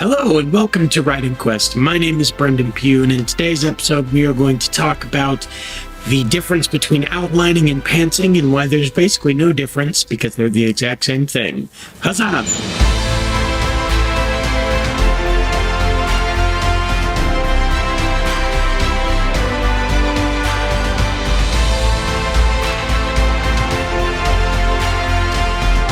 Hello and welcome to Writing Quest. My name is Brendan Pugh, and in today's episode we are going to talk about the difference between outlining and pantsing and why there's basically no difference because they're the exact same thing. Huzzah!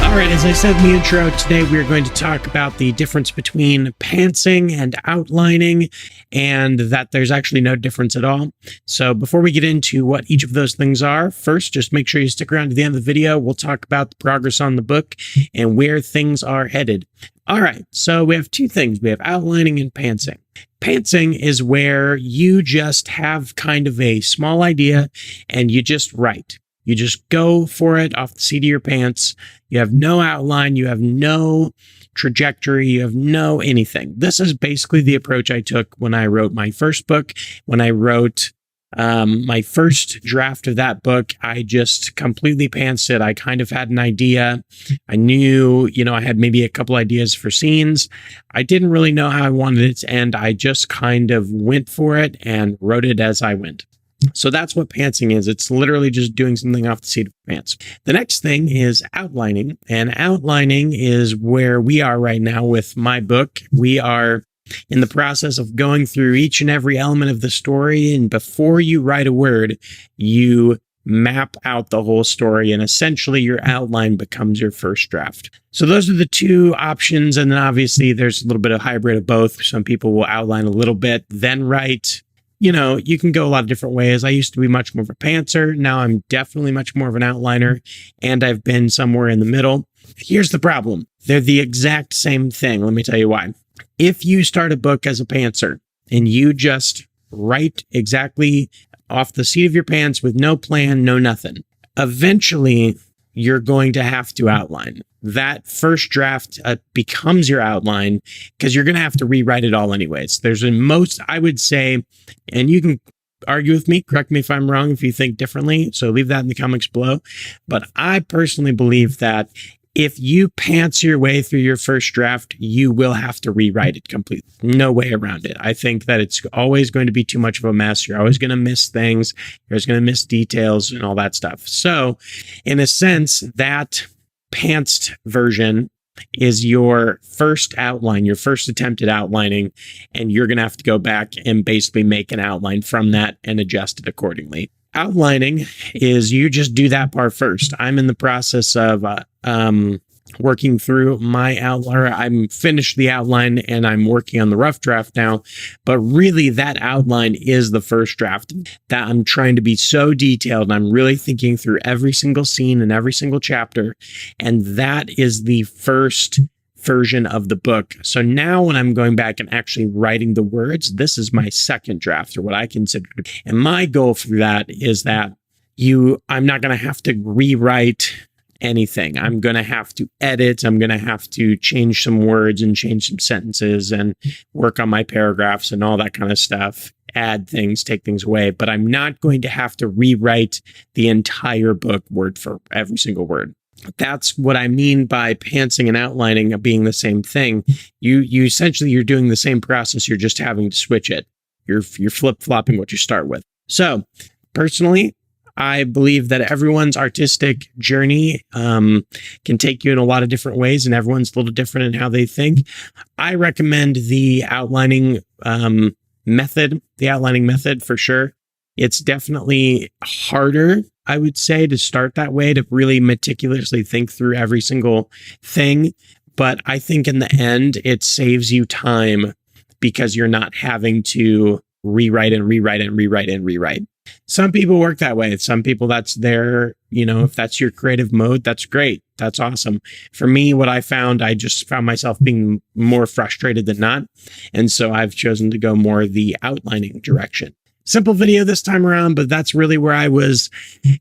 Alright, as I said in the intro, today we are going to talk about the difference between pantsing and outlining, and that there's actually no difference at all. So before we get into what each of those things are, first, just make sure you stick around to the end of the video. We'll talk about the progress on the book and where things are headed. Alright, so we have two things. We have outlining and pantsing. Pantsing is where you just have kind of a small idea and you just write. You just go for it off the seat of your pants. You have no outline. You have no trajectory. You have no anything. This is basically the approach I took when I wrote my first book. When I wrote my first draft of that book, I just completely pantsed it. I kind of had an idea. I knew, I had maybe a couple ideas for scenes. I didn't really know how I wanted it to end. I just kind of went for it and wrote it as I went. So that's what pantsing is. It's literally just doing something off the seat of your pants. The next thing is outlining, and outlining is where we are right now with my book. We are in the process of going through each and every element of the story, and before you write a word, you map out the whole story, and essentially your outline becomes your first draft. So those are the two options, and then obviously there's a little bit of hybrid of both. Some people will outline a little bit, then write. You can go a lot of different ways. I used to be much more of a pantser. Now I'm definitely much more of an outliner, and I've been somewhere in the middle. Here's the problem. They're the exact same thing. Let me tell you why. If you start a book as a pantser and you just write exactly off the seat of your pants with no plan, no nothing, eventually you're going to have to outline. That first draft becomes your outline because you're going to have to rewrite it all anyways. I would say, and you can argue with me, correct me if I'm wrong if you think differently, so leave that in the comments below. But I personally believe that if you pants your way through your first draft, you will have to rewrite it completely. No way around it. I think that it's always going to be too much of a mess. You're always going to miss things. You're always going to miss details and all that stuff. So in a sense, that pantsed version is your first outline, your first attempt at outlining, and you're going to have to go back and basically make an outline from that and adjust it accordingly. Outlining is you just do that part first. I'm in the process of working through my outline. I'm finished the outline and I'm working on the rough draft now. But really that outline is the first draft. That I'm trying to be so detailed. I'm really thinking through every single scene and every single chapter. And that is the first version of the book. So now when I'm going back and actually writing the words, this is my second draft, or what I consider. And my goal for that is that I'm not going to have to rewrite anything. I'm going to have to edit. I'm going to have to change some words and change some sentences and work on my paragraphs and all that kind of stuff. Add things, take things away, but I'm not going to have to rewrite the entire book word for every single word. That's what I mean by pantsing and outlining being the same thing. You essentially, you're doing the same process. You're just having to switch it. You're flip-flopping what you start with. So personally, I believe that everyone's artistic journey can take you in a lot of different ways, and everyone's a little different in how they think. I recommend the outlining method for sure. It's definitely harder, I would say, to start that way, to really meticulously think through every single thing. But I think in the end, it saves you time because you're not having to rewrite. Some people work that way. Some people, that's their, if that's your creative mode, that's great. That's awesome. For me, what I just found myself being more frustrated than not. And so I've chosen to go more the outlining direction. Simple video this time around, but that's really where I was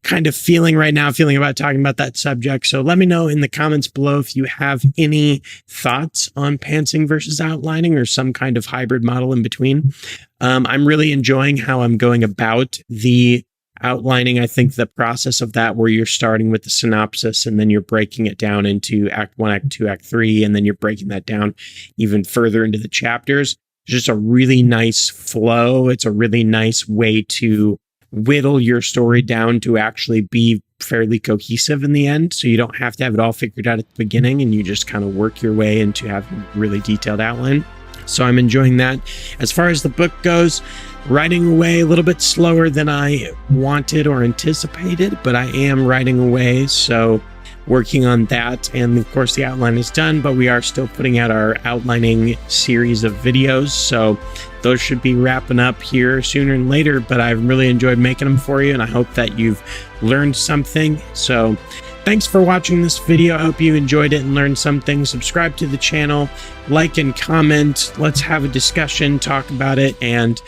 kind of feeling about talking about that subject. So let me know in the comments below if you have any thoughts on pantsing versus outlining or some kind of hybrid model in between. I'm really enjoying how I'm going about the outlining, I think the process of that, where you're starting with the synopsis and then you're breaking it down into Act 1, Act 2, Act 3, and then you're breaking that down even further into the chapters. It's just a really nice flow. It's a really nice way to whittle your story down to actually be fairly cohesive in the end. So you don't have to have it all figured out at the beginning, and you just kind of work your way into having a really detailed outline. So I'm enjoying that. As far as the book goes, writing away a little bit slower than I wanted or anticipated, but I am writing away. So working on that. And of course the outline is done, but we are still putting out our outlining series of videos. So those should be wrapping up here sooner than later, but I've really enjoyed making them for you, and I hope that you've learned something. So thanks for watching this video. I hope you enjoyed it and learned something. Subscribe to the channel, like and comment. Let's have a discussion, talk about it, and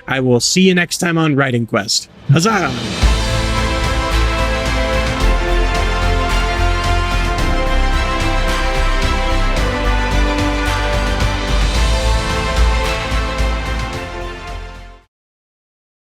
I will see you next time on Writing Quest. Huzzah!